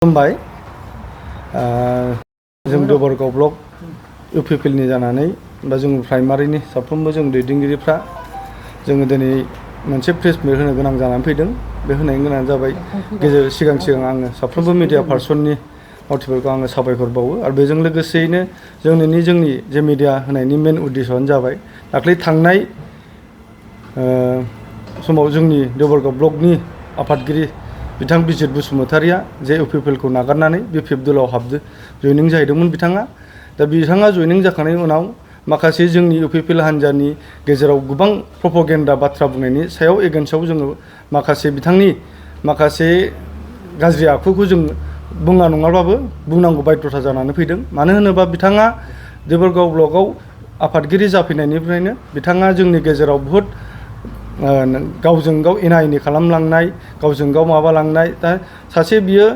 खुलुमबाय जों देबरगाव ब्लक इउपिपिएलनि जानानै बा जों प्राइमारिनि साफ्रोमबो जों दैदेनगिरिफ्रा जोङो दिनै मोनसे प्रेस मिट होनो गोनां जानानै फैदों। बे होनायनि गोनाङानो जाबाय सिगां आङो साफ्रोमबो मिडिया पार्सननि मावथिफोरखौ आङो साबायखर बावो आरो बेजों लोगोसेयैनो जोंनि जे मिडिया होनायनि मेन उद्देश्यआनो जाबाय दाख्लै थांनाय समाव जोंनि देबरगाव ब्लकनि आफादगिरि बिथां बिजित बसुमतारिया जे इउपिपिएलखौ नागारनानै बिपिएफ दलाव जयनिं जाहैदोंमोन बिथाङा। दा बिथाङा जयनिं जाखांनायनि उनाव माखासे जोंनि इउपिपिएल हान्जानि गेजेराव गोबां प्रपगेन्डा बाथ्रा बुंनायनि सायाव एगेन्स्टआव जोङो माखासे बिथांनि माखासे गाज्रि आखुखौ जों बुङा नङाब्लाबो बुंनांगौ बाध्यता जानानै फैदों। मानो होनोबा बिथाङा देबरगाव ब्लकआव आफादगिरि जाफैनायनिफ्रायनो बिथाङा जोंनि गेजेराव बहुद गावजों गाव एना एनि खालामलांनाय गावजों गाव माबालांनाय दा सासे बियो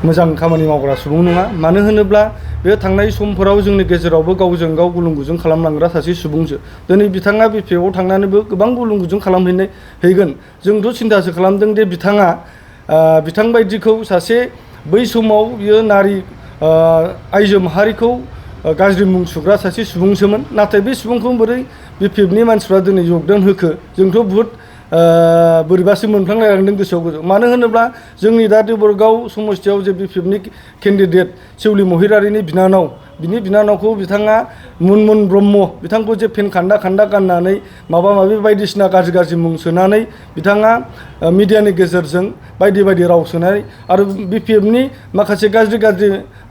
मोजां खामानि मावग्रा सुबुं नङा। मानो होनोब्ला बे थांनाय समफोराव जोंनि गेजेरावबो गावजों गाव गुलुं गुजुं खालामलांग्रा सासे सुबुंसो। दिनै बिथाङा बिपिएफआव थांनानैबो गोबां गुलुं गुजुं हैगोन। जोंथ' सिन्थासो खालामदों दि बिथाङा बिथां बायदिखौ सासे बै समाव बियो नारि आइजो माहारिखौ गाज्रि मुं सुग्रा सासे सुबुंसोमोन। नाथाय बे सुबुंखौ बोरै बिपिएफनि मानसिफ्रा दिनै जगदान होखो जोंथ' बुहुद बोरैबासो मोनफ्लांलायलांदों गोसोआव। मानो होनोब्ला जोंनि दा देबरगाव समस्तियाव जे बिपिएफनि केन्डिडेट सेउलि महिलारिनि बिनानाव बिनि बिनानावखौ बिथाङा मुनमुन ब्रह्म बिथांखौ जे पेन खान्दा गाननानै माबा माबि बायदिसिना गाज्रि मुं सोनानै बिथाङा मिडियानि गेजेरजों बायदि राव सोनाय आरो बिपिएफनि माखासे गाज्रि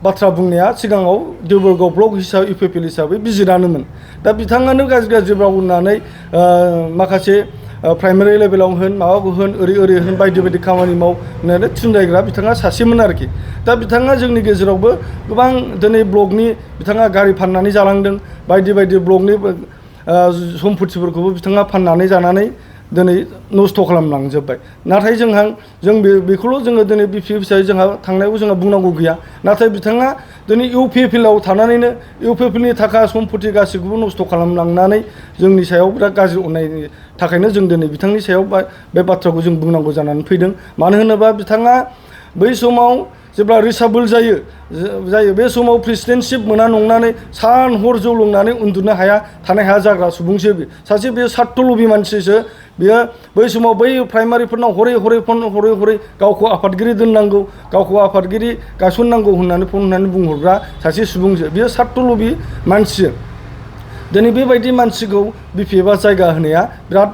बाथ्रा बुंनाया सिगाङाव देबरगाव ब्लक हिसाबै इउपिपिएल हिसाबै बिजिरानोमोन। दा बिथाङानो गाज्रि राव होननानै माखासे प्राइमारि लेभेलाव होन माबाखौ होन ओरै होन बायदि खामानि मावनानै थुनजायग्रा बिथाङा सासेमोन आरोखि। दा बिथाङा जोंनि गेजेरावबो गोबां दिनै ब्लकनि बिथाङा गारि फाननानै जालांदों बायदि ब्लकनि सम्पथिफोरखौबो बिथाङा फाननानै जानानै दिनै नस्थ' खालामलांजोब्बाय। नाथाय जों बेखौल' जोङो दिनै बिपिएफ हिसाबै जोंहा थांनायाव जोंहा बुंनांगौ गैया। नाथाय बिथाङा दिनै इउपिपिएलआव थानानैनो इउपिपिएलनि थाखा सम्पति गासैखौबो नस्थ' खालामलांनानै जोंनि सायाव बिराद गाज्रि अननायनि थाखायनो जों दिनै बिथांनि सायाव बे बाथ्राखौ जों बुंनांगौ जानानै फैदों। मानो होनोबा बिथाङा बै समाव जेब्ला रिसाबल जायो बे समाव प्रेसिडेन्टशिप मोना नंनानै सान हर जौ लोंनानै उन्दुनो थानो हाया जाग्रा सुबुंसो बे सासे बे सार्थ लबि मानसिसो बियो। बै समाव बै प्राइमारिफोरनाव हरै गावखौ आफादगिरि दोननांगौ गावखौ आफादगिरि गायसननांगौ होननानै फन होननानै बुंहरग्रा सासे सुबुंसो बियो सार्थ लबि मानसि। दिनै बेबायदि मानसिखौ बिपिएफआ जायगा होनाया बिराद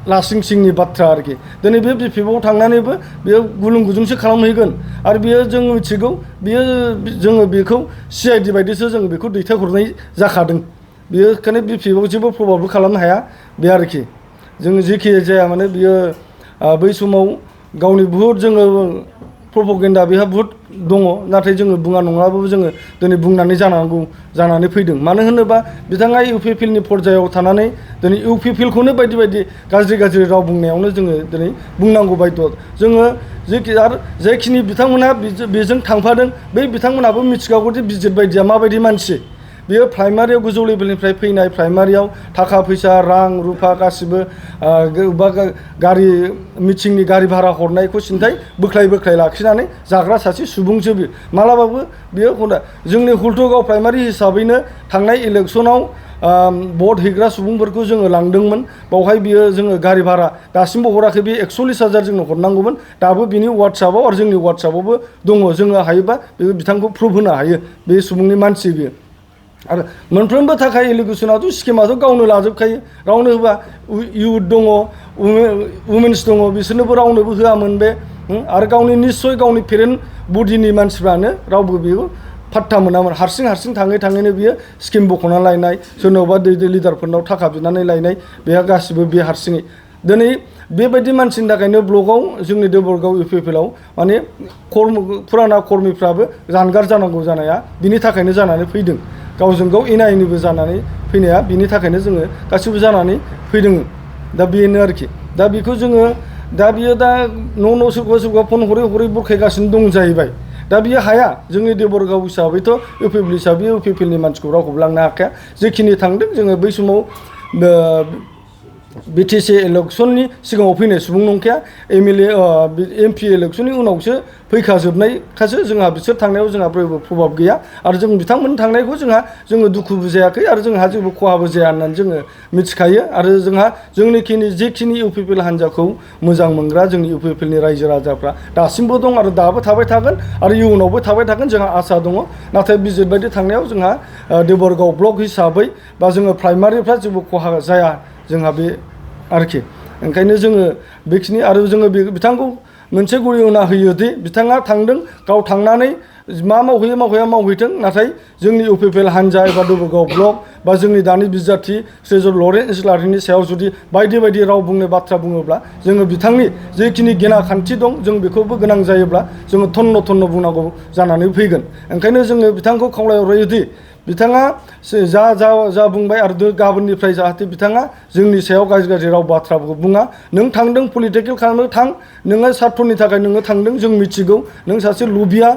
लासिंसिंनि बाथ्रा आरोखि। दिनै बे बिपिएफआव थांनानैबो बेयो गुलुं गुजुंसो खालामहैगोन आरो बियो जों मिथिगौ जोङो बेखौ CID बायदिसो जों बेखौ दैथायहरनाय जाखादों। बियो ओंखायनो बिपिएफआव जेबो प्रभाबबो खालामनो हाया बे आरोखि। जों जेखि जाया माने बियो बै समाव गावनि बुहुद जोङो प्रपगेन्डा बेहा बुहुद दङ। नाथाय जोङो बुङा नङाबाबो जोङो दिनै बुंनानै जानानै फैदों। मानो होनोबा बिथाङा इउपिपिएलनि पर्जायाव थानानै दिनै इउपिपिएलखौनो बायदि गाज्रि राव बुंनायावनो जोङो दिनै बुंनांगौ बायद'। जोङो जायखिनि बिथांमोनहा बेजों थांफादों बै बिथांमोनहाबो मिथिखागौ जे बिजित बायदिया माबायदि मानसि। बेयो प्राइमारियाव गोजौ लेभेलनिफ्राय फैनाय प्राइमारियाव थाखा फैसा रां रुफा गासिबो गारि मिथिंनि गारि भारा हरनायखौ सिन्थाय बोख्लाय लाखिनानै जाग्रा सासे सुबुंसो बियो। मालाबाबो बियो जोंनि हुल्थुगाव प्राइमारि हिसाबैनो थांनाय इलेक्सनाव भट हैग्रा सुबुंफोरखौ जोङो लांदोंमोन। बावहाय बियो जोङो गारि भारा दासिमबो हराखै। बे 140,000 जोंनो हरनांगौमोन। दाबो बिनि वाट्सआपआव आरो जोंनि वाट्सआपआवबो दङ। जोङो हायोबा बिथांखौ प्रुफ होनो हायो बे सुबुंनि मानसि बियो। आरो मोनफ्रोमबो थाखा एलिगेसनाथ' स्किमाथ' गावनो लाजोबखायो। रावनो होआ। इउथ दङ वुमेन्स दङ बिसोरनोबो रावनोबो होआमोन बे। आरो गावनि निस्सय गावनि पेरेन्ट बडिनि मानसिफ्रानो रावबो बेखौ फात्ता मोनामोन। हारसिं थाङैनो बियो स्किम बख'ना लायनाय सोरनावबा लिडारफोरनाव थाखा बिनानै लायनाय बेहा गासिबो बे हारसिङै। दिनै बेबायदि मानसिनि थाखायनो ब्लकआव जोंनि देबरगाव इउपिपिएलआव माने फुराना कर्मिफ्राबो जानगार जानांगौ जानाया बिनि थाखायनो जानानै फैदों। गावजों गाव एना एनिबो जानानै फैनाया बिनि थाखायनो जोङो गासिबो जानानै फैदों। दा बेनो आरोखि। दा बेखौ जोङो बियो न' सोरखौबा फन हरै बुरखायगासिनो दं जाहैबाय। दा बियो हाया। जोंनि देबरगाव हिसाबैथ' इउपिपिएल हिसाबै इउपिपिएलनि मानसिखौ रावखौबो लांनो हाखाया। जेखिनि थांदों जोङो बै समाव बिटिसि इलेक्सननि सिगाङाव फैनाय सुबुं नंखाया एमएलए एमपि इलेक्सननि उनावसो फैखाजोबनायखासो जोंहा बिसोर थांनायाव जोंहा जेबो प्रभाब गैया आरो जों बिथांमोन थांनायखौ जोङो दुखु बुजायाखै आरो जोंहा जेबो खहाबो जाया होननानै जोङो मिथिखायो आरो जोंहा जोंनिखिनि जेखिनि इउपिपिएल हान्जाखौ मोजां मोनग्रा जोंनि इउपिपिएलनि रायजो राजाफ्रा दासिमबो दं आरो दाबो थाबाय थागोन आरो इयुनावबो थाबाय थागोन जोंहा आसा दङ नाथाय बिजेट बायदि थांनायाव जोंहा देबरगाव ब्लक हिसाबै बा जोङो प्राइमारिफ्रा जेबो खहा जाया जोंहा बे आरोखि ओंखायनो जोङो बेखिनि आरो जोङो बिथांखौ मोनसे गरियना होयोदि बिथाङा थांदों गाव थांनानै मा मावहैयो मावहैथों नाथाय जोंनि इउपिपिएल हान्जा एबा देबरगाव ब्लक बा जोंनि दानि बिजाथि श्रीजुत लरेन्स इस्लारिनि सायाव जुदि बायदि बायदि राव बुंनाय बाथ्रा बुङोब्ला जोङो बिथांनि जेखिनि गेना खान्थि दं जों बेखौबो गोनां जायोब्ला जोङो थन्न थन्न बुंनांगौ जानानै फैगोन ओंखायनो जोङो बिथांखौ खावलायहरोदि बिथाङा जा बुंबाय आरो गाबोननिफ्राय जाहाथे बिथाङा जोंनि सायाव गाज्रि राव बाथ्राखौ बुङा नों थांदों पलिटिकेल खालामनो थां नोङो सार्थनि थाखाय नोङो थांदों जों मिथिगौ नों सासे लबिया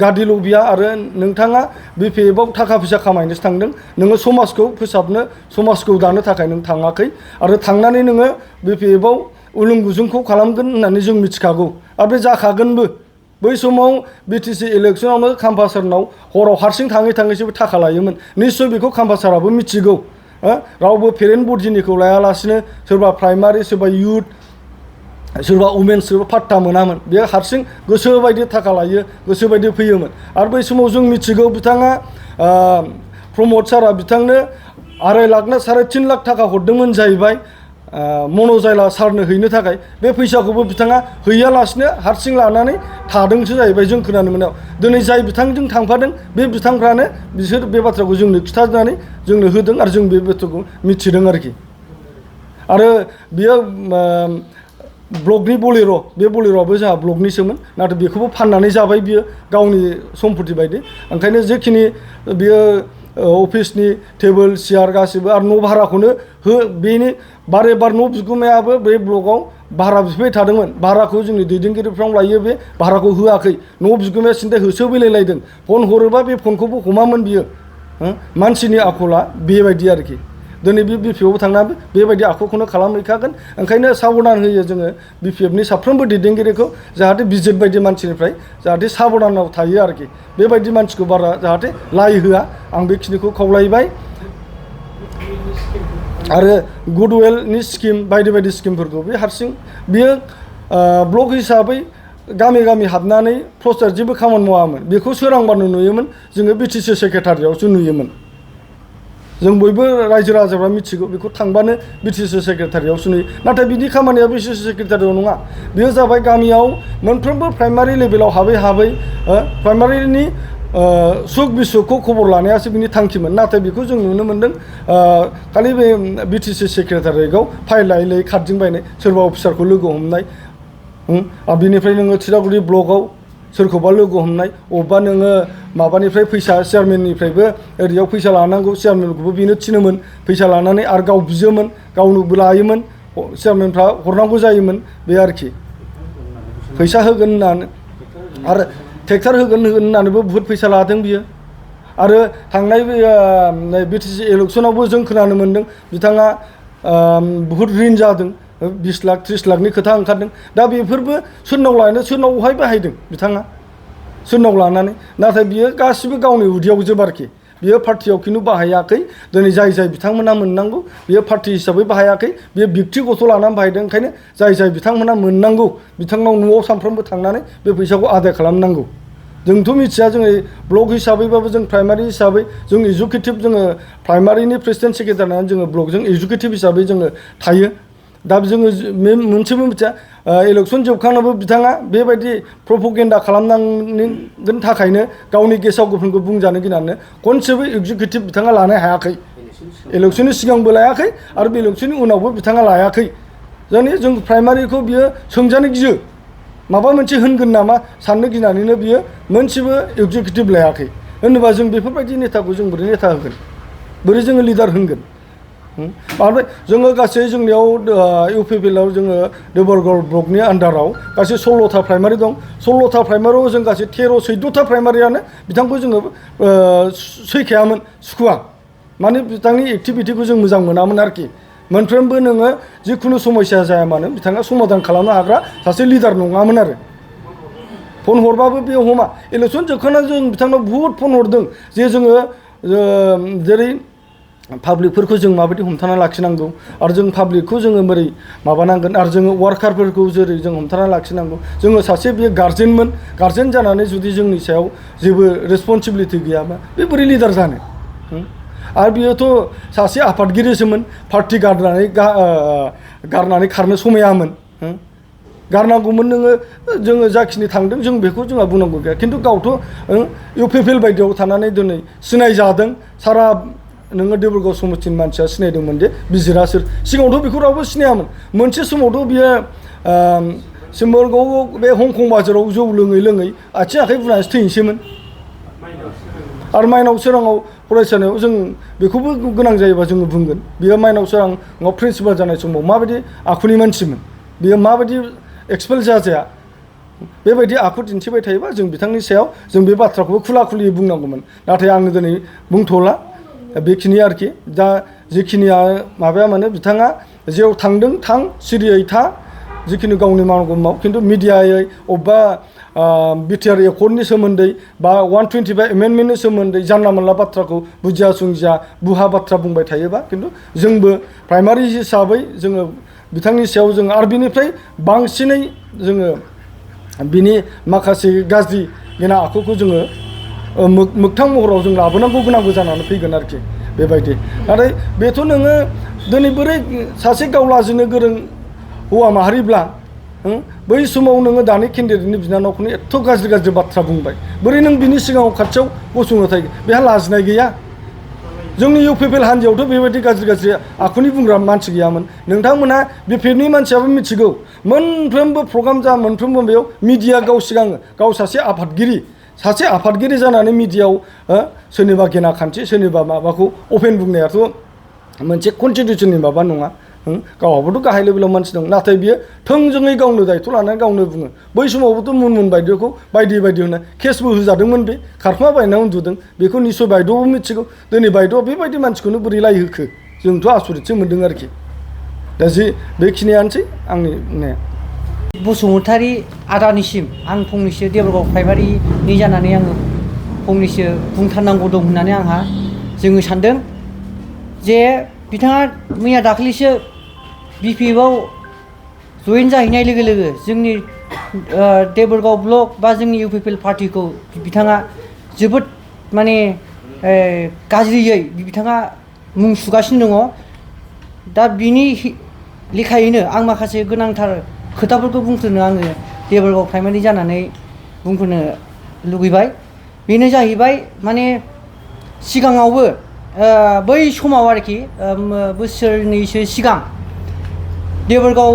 गादि लबिया आरो नोंथाङा बिपिएफआव थाखा फैसा खामायनोसो थांदों नोङो समाजखौ फोसाबनो समाजखौ दानो थाखाय नों थाङाखै आरो थांनानै नोङो बिपिएफआव उलुं गुजुंखौ खालामगोन होननानै जों मिथिखागौ आरो बे जाखागोनबो बै समाव बिटिसि इलेक्सनावनो खाम्फा सारनाव हराव हारसिं थाङैसो थाखा लायोमोन निस्सय बेखौ खाम्फा साराबो मिथिगौ रावबो पेरेन्ट बर्डिनिखौ लायालासिनो सोरबा प्राइमारि सोरबा इयुथ सोरबा उमेन्स सोरबा पाट्टा मोनामोन बे हारसिं गोसोबायदि थाखा लायो गोसोबायदि फैयोमोन आरो बै समाव जों मिथिगौ बिथाङा प्रमद सारा बिथांनो 2.5 लाख ना 3.5 लाख थाखा हरदोंमोन जाहैबाय मन'जायला सारनो हैनो थाखाय बे फैसाखौबो बिथाङा हैयालासिनो हारसिं लानानै थादोंसो जाहैबाय जों खोनानो मोननायाव दिनै जाय बिथांजों थांफादों बे बिथांफ्रानो बिसोर बे बाथ्राखौ जोंनो खिथानानै जोंनो होदों आरो जों बे बाथ्राखौ मिथिदों आरोखि आरो बियो ब्लकनि बलेर' बे बलेर'आबो जोंहा ब्लकनिसोमोन नाथाय बेखौबो फाननानै जाबाय बियो गावनि सम्पति बायदि ओंखायनो जेखिनि बियो अफिसनि टेबोल सियार गासिबो आरो न' भाराखौनो बेनि बारे बार न' बिगुमायाबो बे ब्लकआव भारा बिबाय थादोंमोन भाराखौ जोंनि दैदेनगिरिफ्राव लायो बे भाराखौ होआखै न' बिगुमाया सिन्था होसोबैलायलायदों फन हरोबा बे फनखौबो हमामोन बियो मानसिनि आखला बेबायदि आरोखि दिनै बे बिपिएफआव थांनानै बेबायदि आखुखौनो खालामहैखागोन ओंखायनो साबधान होयो जोङो बिपिएफनि साफ्रोमबो दैदेनगिरिखौ जाहाथे बिजेट बायदि मानसिनिफ्राय जाहाथे साबधानाव थायो आरोखि बेबायदि मानसिखौ बारा जाहाथे लाइ होआ आं बेखिनिखौ खावलायबाय आरो गुडवेलनि स्किम बायदि स्किमफोरखौ बे हारसिं बियो ब्लक हिसाबै गामि हाबनानै प्रस्टार जेबो खामानि मावामोन बेखौ सोरांबानो नुयोमोन जोङो बिटिसि सेक्रेटारियावसो नुयोमोन जों बयबो रायजो राजाफ्रा मिथिगौ बेखौ थांबानो बिटिसि सेक्रेटारियावसो नुयो नाथाय बिनि खामानिया बिटिसि सेक्रेटारियाव नङा बेयो जाबाय गामियाव मोनफ्रोमबो प्राइमारि लेभेलाव हाबै प्राइमारिनि सुख बिसुखखौ खबर लानायासो बिनि थांखिमोन नाथाय बेखौ जों नुनो मोन्दों खालि बे बिटिसि सेक्रेटारियाव फाइल लायै खारदिंबायनाय सोरबा अफिसारखौ लोगो हमनाय बिनिफ्राय नोङो थिरागुरि ब्लकआव सोरखौबा लोगो हमनाय अबेबा नोङो माबानिफ्राय फैसा चेयारमेननिफ्रायबो ओरैयाव फैसा लानांगौ चेयारमेनखौबो बेनो थिनोमोन फैसा लानानै आरो गाव बियोमोन गावनोबो लायोमोन चेयारमेनफ्रा हरनांगौ जायोमोन बे आरोखि फैसा होगोन होननानै आरो ट्रेक्टर होगोन होननानैबो बुहुत फैसा लादों बियो आरो थांनाय बिटिसि इलेक्सनावबो जों खोनानो मोन्दों बिथाङा बुहुत रिन जादों 20 लाख 30 लाखनि खोथा ओंखारदों दा बेफोरबो सोरनावहाय बाहायदों बिथाङा सोरनाव लानानै नाथाय बियो गासिबो गावनि उदैयाव जोब आरोखि बियो पार्टियाव खिन्थु बाहायाखै दिनै जाय बिथांमोना मोननांगौ बियो पार्टि हिसाबै बाहायाखै बियो व्यक्तिगत लानानै बाहायदों ओंखायनो जाय बिथांमोना मोननांगौ बिथांनाव न'आव सानफ्रोमबो थांनानै बे फैसाखौ आदाय खालामनांगौ जोंथ' मिथिया जोङो ब्लक हिसाबैबाबो जों प्राइमारि हिसाबै जों एजुकेटिभ जोङो प्राइमारिनि प्रेसिडेन्ट सेक्रेटारि होननानै जोङो ब्लकजों एजुकेटिभ हिसाबै जोङो थायो दा जोङो मोनसेबो मिथिया इलेक्सन जोबखांनाबो बिथाङा बेबायदि प्रपगेन्डा खालामनांगोन थाखायनो गावनि गेसाव गोफोनखौ बुंजानो गिनानै खनसेबो एग्जिकिउटिभ बिथाङा लानो हायाखै इलेक्सननि सिगांबो लायाखै आरो बे इलेक्सननि उनावबो बिथाङा लायाखै जों प्राइमारिखौ बियो सोंजानो गियो माबा मोनसे होनगोन नामा साननो गिनानैनो बियो मोनसेबो एग्जिकिउटिभ लायाखै होनोबा जों बेफोरबायदि नेताखौ जों बोरै नेता होगोन बोरै जोङो लिडार होनगोन ओमफ्राय जोङो गासै जोंनियाव इउपिपिएलआव जोङो देबरगाव ब्लकनि आन्डाराव गासै 16था प्राइमारि दं 16था प्राइमारियाव जों गासै 13-14था प्राइमारियानो बिथांखौ जोङो सैखायामोन सुखुवा माने बिथांनि एक्टिभिटिखौ जों मोजां मोनामोन आरोखि मोनफ्रोमबो नोङो जिखुनु समस्या जाया मानो बिथाङा समाधान खालामनो हाग्रा सासे लिडार नङामोन आरो फन हरबाबो बे हमा इलेक्सन जोबखांनानै जों बिथांनाव बुहुद फन हरदों जे जोङो जेरै पाब्लिकफोरखौ जों माबायदि हमथाना लाखिनांगौ आरो जों पाब्लिकखौ जोङो बोरै माबानांगोन आरो जोङो वार्कारफोरखौ जेरै जों हमथाना लाखिनांगौ जोङो सासे बियो गार्जेनमोन गार्जेन जानानै जुदि जोंनि सायाव जेबो रेसपन्सिबिलिटि गैयाबा बे बोरै लिडार जानो आरो बियोथ' सासे आफादगिरिसोमोन पार्टि गारनानै खारनो समायामोन गारनांगौमोन नोङो जोङो जाखिनि थांदों जों बेखौ जोंहा बुंनांगौ गैया खिन्थु गावथ' इउपिपिएल बायदियाव थानानै दिनै सिनायजादों सारा नोङो देबरगाव समस्तिनि मानसिया सिनायदोंमोन जे बिजिरा सोर सिगाङावथ' बेखौ रावबो सिनायामोन मोनसे समावथ' बियो सिम्बोरगाव बे हंकं बाजाराव जौ लोङै लोङै आथिं आखाइ बुनानैसो थैनोसैमोन आरो माइनाव सोराङाव फरायसालियाव जों बेखौबो गोनां जायोबा जोङो बुंगोन बियो माइनाव सोराङाव प्रिन्सिपाल जानाय समाव माबायदि आखुनि मानसिमोन बियो माबायदि एक्सपेल जाजाया बेबायदि आखु दिन्थिबाय थायोबा जों बिथांनि सायाव जों बे बाथ्राखौबो खुला खुलियै बुंनांगौमोन नाथाय आङो दिनै बुंथ'ला बेखिनि आरोखि दा जिखिनिया माबाया माने बिथाङा जेराव थांदों थां सिरियै था जिखिनि गावनि मावनांगौ माव खिन्थु मिडियायै अबेबा बिटिआर एकर्डनि सोमोन्दै बा 125 एमेन्डमेन्टनि सोमोन्दै जानला मोनला बाथ्राखौ बुजिया सुंजिया बुहा बाथ्रा बुंबाय थायोबा खिन्थु जोंबो प्राइमारि हिसाबै जोङो बिथांनि सायाव जों आरो बिनिफ्राय बांसिनै जोङो बिनि माखासे गाज्रि गेना आखुखौ जोङो मोगथां महराव जों लाबोनांगौ गोनांबो जानानै फैगोन आरोखि बेबायदि नाथाय बेथ' नोङो दिनै बोरै सासे गाव लाजिनो गोरों हौवा माहारिब्ला बै समाव नोङो दानि केन्डिडेटनि बिनानावखौनो एथ' गाज्रि गाज्रि बाथ्रा बुंबाय बोरै नों बिनि सिगाङाव खाथियाव गसंनो थायो बेहा लाजिनाय गैया जोंनि इउपिपिएल हान्जायावथ' बेबायदि गाज्रि गाज्रि आखुनि बुंग्रा मानसि गैयामोन नोंथांमोना बिपिएफनि मानसियाबो मिथिगौ मोनफ्रोमबो प्रग्राम जा मोनफ्रोमबो बेयाव मिडिया गाव सिगाङो गाव सासे आफादगिरि जानानै मिडियायाव सोरनिबा गेना खान्थि सोरनिबा माबाखौ अपेन बुंनायाथ' मोनसे कनस्टिटिउसननि माबा नङा गावहाबोथ' गाहाय लेभेलाव मानसि दं नाथाय बियो थोंजोङै गावनो दायथ' लानानै गावनो बुङो बै समावबोथ' मुनमुन बायदिखौ बायदि होनो केसबो होजादोंमोन बे खारखुमा बायना उन्दुदों बेखौ निस्सय बायद'आबो मिथिगौ दिनै बायद'आ बेबायदि मानसिखौनो बोरै लायहोखो जोंथ' आसरितसो मोन्दों आरोखि दा बेखिनियानोसै आंनि बुंनाया बसुमतारी आदानिसिम आं फंनैसो देबरगाव प्राइमारिनि जानानै आङो फंनैसो बुंथारनांगौ दं होननानै आंहा जोङो सानदों जे बिथाङा मैया दाख्लैसो बिपिएफआव जयेन जाहैनाय लोगो लोगो जोंनि देबरगाव ब्लक बा जोंनि इउपिपिएल पार्टिखौ बिथाङा जोबोद माने गाज्रियै बिथाङा मुं सुगासिनो दङ दा बिनि लेखायैनो आं माखासे गोनांथार खोथाफोरखौ बुंफोरनो आङो देबरगाव प्राइमारि जानानै बुंफोरनो लुगैबाय बेनो जाहैबाय माने सिगाङावबो बै समाव आरोखि बोसोरनैसो सिगां देबरगाव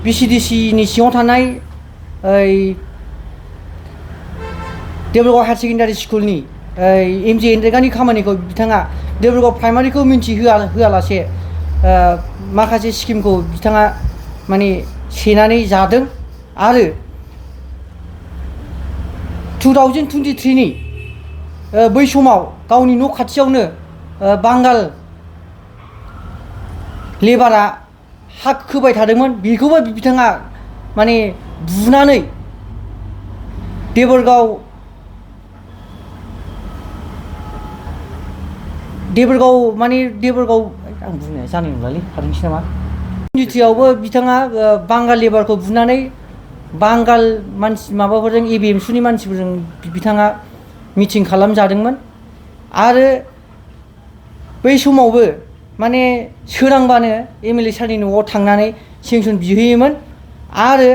बिसिडिसिनि सिङाव थानाय देबरगाव हायार सेकेन्डारि स्कुलनि एमजे एनरेगानि खामानिखौ बिथाङा देबरगाव प्राइमारिखौ होआलासे माखासे स्किमखौ बिथाङा माने सेनानै जादों आरो 2023नि बै समाव गावनि न' खाथियावनो बांगाल लेबारा हा खोबाय थादोंमोन बेखौबो बिथाङा माने बुनानै देबरगाव आं बुंनाया जानाय नंलालै खारनोसै नामा इउनिटियावबो बिथाङा बांगाल लेबारखौ बुनानै बांगाल मानसि माबाफोरजों एबिएमसुनि मानसिफोरजों बिथाङा मिटिं खालामजादोंमोन आरो बै समावबो माने सोरांबानो एमएलए सारनि न'आव थांनानै सेंसन बिहैयोमोन आरो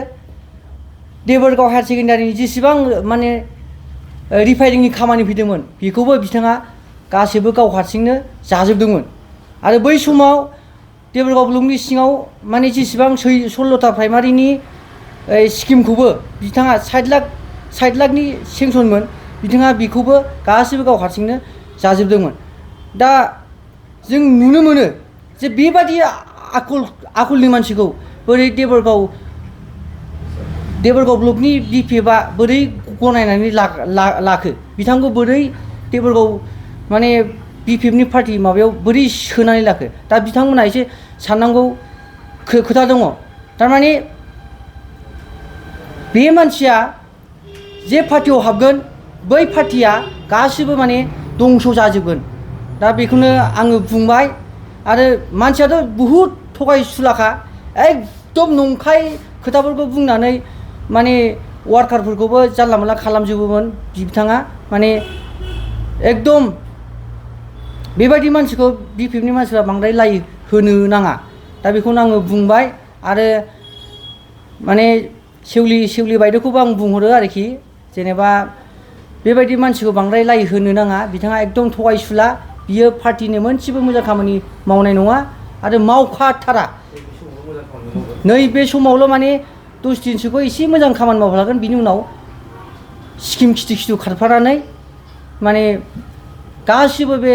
देबरगाव हायार सेकेन्डारिनि जेसेबां माने रिफाइरिंनि खामानि फैदोंमोन बेखौबो बिथाङा गासैबो गाव हारसिंनो जाजोबदोंमोन आरो बै समाव देबरगाव ब्लकनि सिङाव माने जेसेबां 16ता प्राइमारिनि स्किमखौबो बिथाङा 60 लाखनि सेंसनमोन बिथाङा बेखौबो गासैबो गाव हारसिंनो जाजोबदोंमोन दा जों नुनो मोनो जे बेबादि आखलनि मानसिखौ बोरै देबरगाव ब्लकनि बिपिएफआ बोरै गनायनानै लाखो बिथांखौ बोरै देबरगाव माने BPFनि पार्टि माबायाव बोरै सोनानै लाखो दा बिथांमोना एसे साननांगौ खोथा दङ थारमाने बे मानसिया जे पार्टियाव हाबगोन बै पार्टिया गासिबो माने दंस' जाजोबगोन दा बेखौनो आङो बुंबाय आरो मानसियाथ' बुहुद थगायसुलाखा एकदम नंखाय खोथाफोरखौ बुंनानै माने वार्कारफोरखौबो जानला मोनला खालामजोबोमोन बिथाङा माने एकदम बेबायदि मानसिखौ BPFनि मानसिफ्रा बांद्राय लाइ होनो नाङा दा बेखौनो आङो बुंबाय आरो माने सेवलि बायद'खौबो आं बुंहरो आरोखि जेनेबा बेबायदि मानसिखौ बांद्राय लाइ होनो नाङा बिथाङा एकदम थगायसुला बियो पार्टिनि मोनसेबो मोजां खामानि मावनाय नङा आरो मावखाथारा नैबे समावल' माने 10 दिनसोखौ एसे मोजां खामानि मावफ्लागोन बिनि उनाव सिकिम खिथु खारफानानै माने गासिबो बे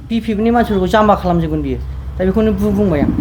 BPFनि मानसिफोरखौ जाम्बा खालामजोबगोन बियो दा बेखौनो बुंबाय आं